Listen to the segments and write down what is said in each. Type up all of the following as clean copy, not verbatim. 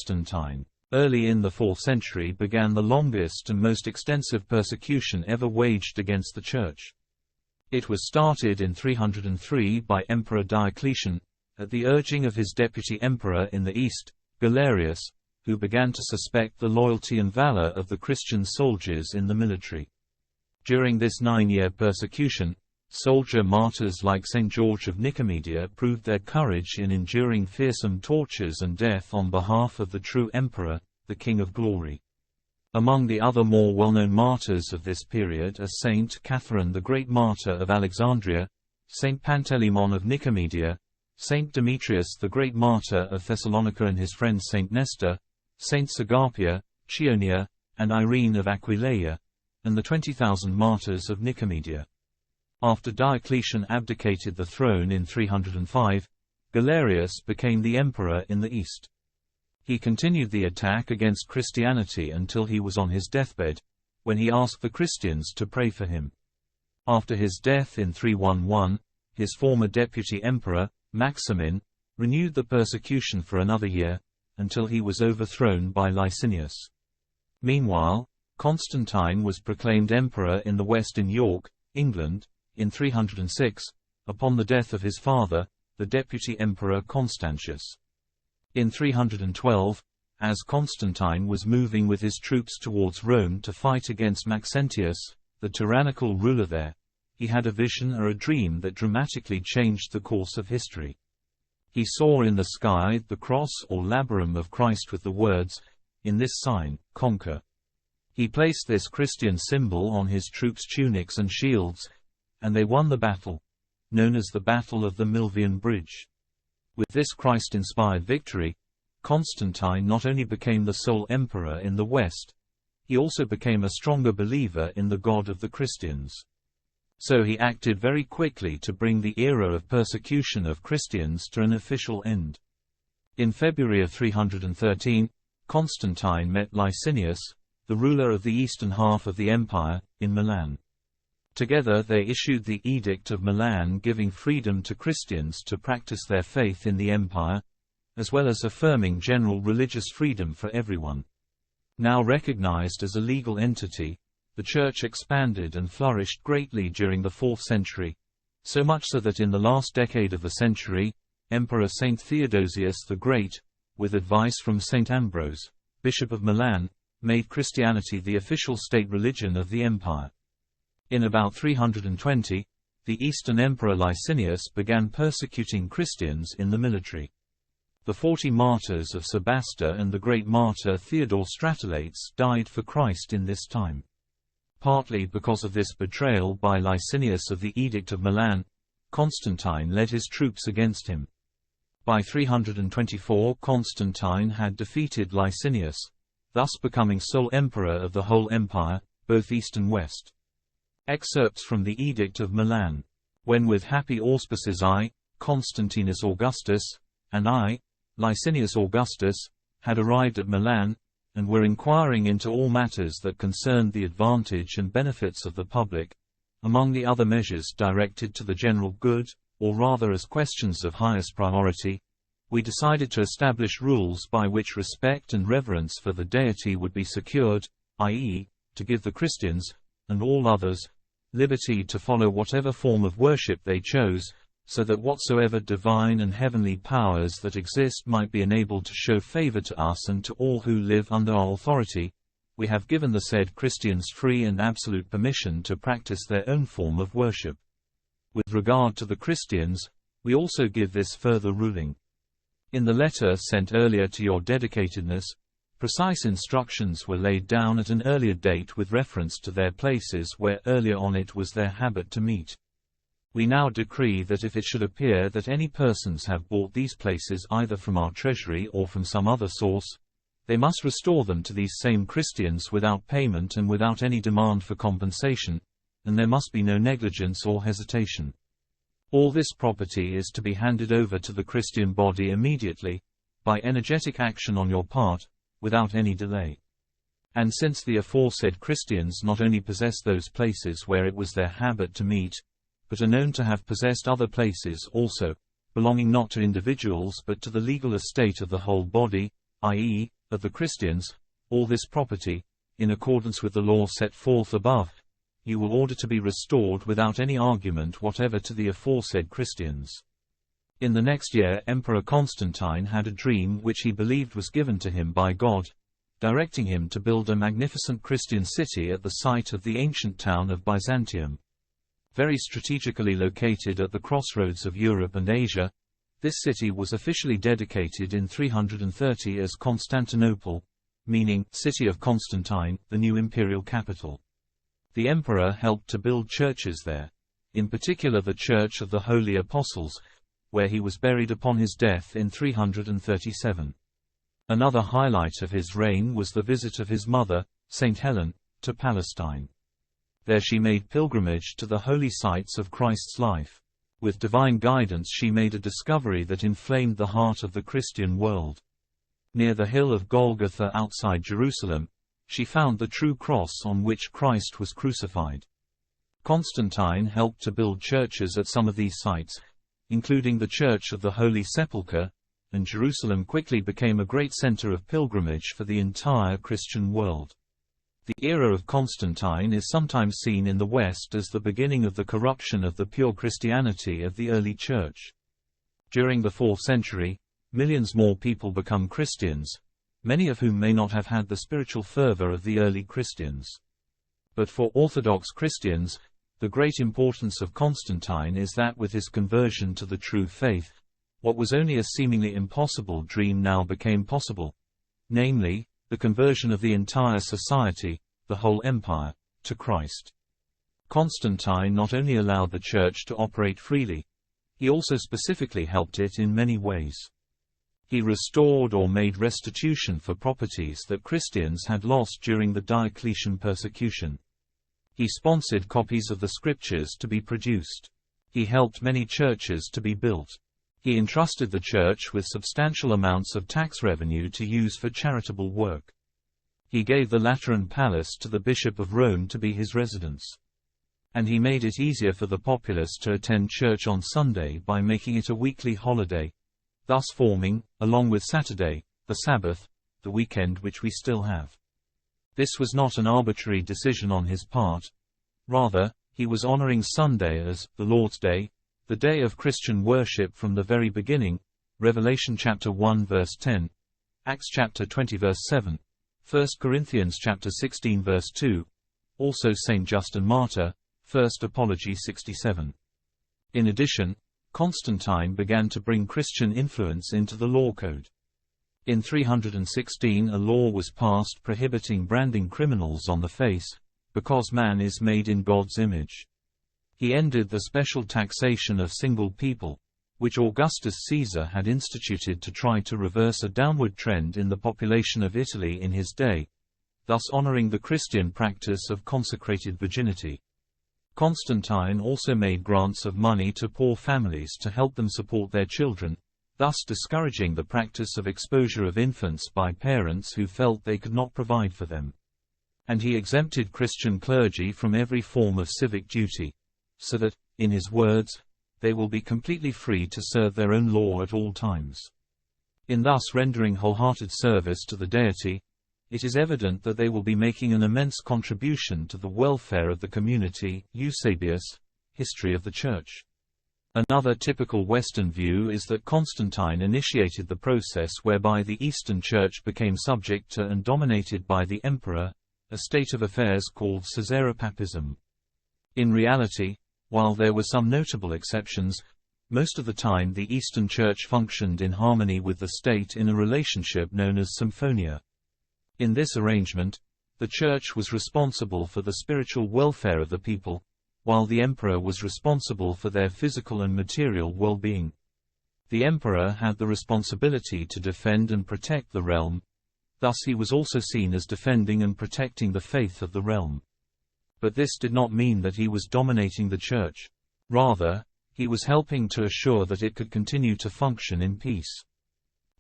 Constantine, early in the 4th century began the longest and most extensive persecution ever waged against the Church. It was started in 303 by Emperor Diocletian, at the urging of his deputy emperor in the east, Galerius, who began to suspect the loyalty and valor of the Christian soldiers in the military. During this 9-year persecution, soldier martyrs like St. George of Nicomedia proved their courage in enduring fearsome tortures and death on behalf of the true emperor, the King of Glory. Among the other more well-known martyrs of this period are Saint Catherine the Great Martyr of Alexandria, Saint Panteleimon of Nicomedia, Saint Demetrius the Great Martyr of Thessalonica and his friend Saint Nestor, Saint Agapia, Chionia, and Irene of Aquileia, and the 20,000 martyrs of Nicomedia. After Diocletian abdicated the throne in 305, Galerius became the emperor in the east. He continued the attack against Christianity until he was on his deathbed, when he asked the Christians to pray for him. After his death in 311, his former deputy emperor, Maximin, renewed the persecution for another year, until he was overthrown by Licinius. Meanwhile, Constantine was proclaimed emperor in the west in York, England, in 306, upon the death of his father, the deputy emperor Constantius. In 312, as Constantine was moving with his troops towards Rome to fight against Maxentius, the tyrannical ruler there, he had a vision or a dream that dramatically changed the course of history. He saw in the sky the cross or labarum of Christ with the words, "In this sign, conquer." He placed this Christian symbol on his troops' tunics and shields, and they won the battle, known as the Battle of the Milvian Bridge. With this Christ-inspired victory, Constantine not only became the sole emperor in the West, he also became a stronger believer in the God of the Christians. So he acted very quickly to bring the era of persecution of Christians to an official end. In February of 313, Constantine met Licinius, the ruler of the eastern half of the empire, in Milan. Together they issued the Edict of Milan, giving freedom to Christians to practice their faith in the empire, as well as affirming general religious freedom for everyone. Now recognized as a legal entity, the Church expanded and flourished greatly during the 4th century, so much so that in the last decade of the century, Emperor Saint Theodosius the Great, with advice from Saint Ambrose, Bishop of Milan, made Christianity the official state religion of the empire. In about 320, the Eastern Emperor Licinius began persecuting Christians in the military. The 40 martyrs of Sebasta and the great martyr Theodore Stratoletes died for Christ in this time. Partly because of this betrayal by Licinius of the Edict of Milan, Constantine led his troops against him. By 324 Constantine had defeated Licinius, thus becoming sole emperor of the whole empire, both east and west. Excerpts from the Edict of Milan. When with happy auspices I, Constantinus Augustus, and I, Licinius Augustus, had arrived at Milan, and were inquiring into all matters that concerned the advantage and benefits of the public, among the other measures directed to the general good, or rather as questions of highest priority, we decided to establish rules by which respect and reverence for the deity would be secured, i.e., to give the Christians, and all others, liberty to follow whatever form of worship they chose, so that whatsoever divine and heavenly powers that exist might be enabled to show favor to us and to all who live under our authority. We have given the said Christians free and absolute permission to practice their own form of worship. With regard to the Christians, we also give this further ruling. In the letter sent earlier to your dedicatedness, precise instructions were laid down at an earlier date with reference to their places where earlier on it was their habit to meet. We now decree that if it should appear that any persons have bought these places either from our treasury or from some other source, they must restore them to these same Christians without payment and without any demand for compensation, and there must be no negligence or hesitation. All this property is to be handed over to the Christian body immediately, by energetic action on your part, without any delay. And since the aforesaid Christians not only possess those places where it was their habit to meet, but are known to have possessed other places also, belonging not to individuals but to the legal estate of the whole body, i.e., of the Christians, all this property, in accordance with the law set forth above, you will order to be restored without any argument whatever to the aforesaid Christians. In the next year Emperor Constantine had a dream which he believed was given to him by God, directing him to build a magnificent Christian city at the site of the ancient town of Byzantium. Very strategically located at the crossroads of Europe and Asia, this city was officially dedicated in 330 as Constantinople, meaning City of Constantine, the new imperial capital. The emperor helped to build churches there, in particular the Church of the Holy Apostles, where he was buried upon his death in 337. Another highlight of his reign was the visit of his mother, Saint Helen, to Palestine. There she made pilgrimage to the holy sites of Christ's life. With divine guidance she made a discovery that inflamed the heart of the Christian world. Near the hill of Golgotha outside Jerusalem, she found the true cross on which Christ was crucified. Constantine helped to build churches at some of these sites, including the Church of the Holy Sepulchre, and Jerusalem quickly became a great center of pilgrimage for the entire Christian world. The era of Constantine is sometimes seen in the West as the beginning of the corruption of the pure Christianity of the early Church. During the 4th century, millions more people become Christians, many of whom may not have had the spiritual fervor of the early Christians. But for Orthodox Christians, the great importance of Constantine is that with his conversion to the true faith, what was only a seemingly impossible dream now became possible, namely, the conversion of the entire society, the whole empire, to Christ. Constantine not only allowed the Church to operate freely, he also specifically helped it in many ways. He restored or made restitution for properties that Christians had lost during the Diocletian persecution. He sponsored copies of the scriptures to be produced. He helped many churches to be built. He entrusted the Church with substantial amounts of tax revenue to use for charitable work. He gave the Lateran Palace to the Bishop of Rome to be his residence. And he made it easier for the populace to attend church on Sunday by making it a weekly holiday, thus forming, along with Saturday, the Sabbath, the weekend which we still have. This was not an arbitrary decision on his part. Rather, he was honoring Sunday as the Lord's Day, the day of Christian worship from the very beginning, Revelation chapter 1 verse 10, Acts chapter 20 verse 7, 1 Corinthians chapter 16 verse 2, also Saint Justin Martyr, First Apology 67. In addition, Constantine began to bring Christian influence into the law code. In 316 a law was passed prohibiting branding criminals on the face, because man is made in God's image. He ended the special taxation of single people, which Augustus Caesar had instituted to try to reverse a downward trend in the population of Italy in his day, thus honoring the Christian practice of consecrated virginity. Constantine also made grants of money to poor families to help them support their children, thus discouraging the practice of exposure of infants by parents who felt they could not provide for them. And he exempted Christian clergy from every form of civic duty, so that, in his words, they will be completely free to serve their own law at all times. In thus rendering wholehearted service to the deity, it is evident that they will be making an immense contribution to the welfare of the community. Eusebius, History of the Church. Another typical Western view is that Constantine initiated the process whereby the Eastern Church became subject to and dominated by the emperor, a state of affairs called Caesaropapism. In reality, while there were some notable exceptions, most of the time the Eastern Church functioned in harmony with the state in a relationship known as symphonia. In this arrangement, the Church was responsible for the spiritual welfare of the people, while the emperor was responsible for their physical and material well-being. The emperor had the responsibility to defend and protect the realm, thus he was also seen as defending and protecting the faith of the realm. But this did not mean that he was dominating the Church. Rather, he was helping to assure that it could continue to function in peace.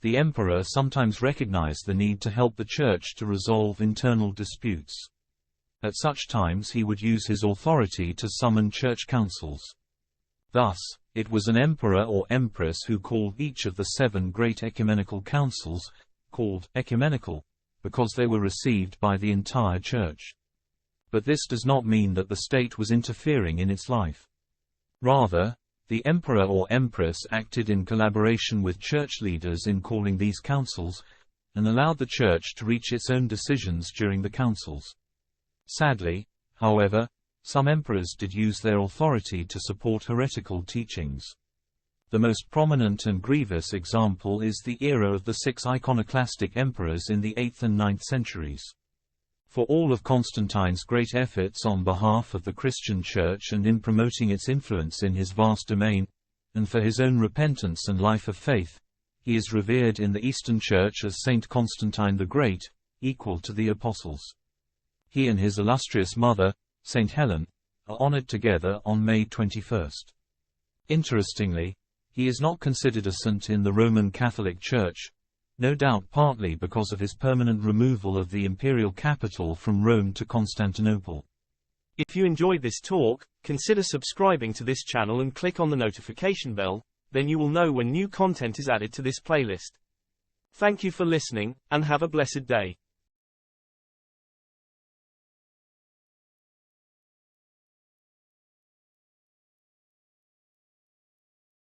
The emperor sometimes recognized the need to help the Church to resolve internal disputes. At such times he would use his authority to summon church councils. Thus, it was an emperor or empress who called each of the 7 great ecumenical councils, called ecumenical, because they were received by the entire Church. But this does not mean that the state was interfering in its life. Rather, the emperor or empress acted in collaboration with church leaders in calling these councils, and allowed the Church to reach its own decisions during the councils. Sadly, however, some emperors did use their authority to support heretical teachings. The most prominent and grievous example is the era of the 6 iconoclastic emperors in the 8th and 9th centuries. For all of Constantine's great efforts on behalf of the Christian Church and in promoting its influence in his vast domain, and for his own repentance and life of faith, he is revered in the Eastern Church as Saint Constantine the Great, equal to the Apostles. He and his illustrious mother, Saint Helen, are honored together on May 21. Interestingly, he is not considered a saint in the Roman Catholic Church, no doubt partly because of his permanent removal of the imperial capital from Rome to Constantinople. If you enjoyed this talk, consider subscribing to this channel and click on the notification bell, then you will know when new content is added to this playlist. Thank you for listening, and have a blessed day.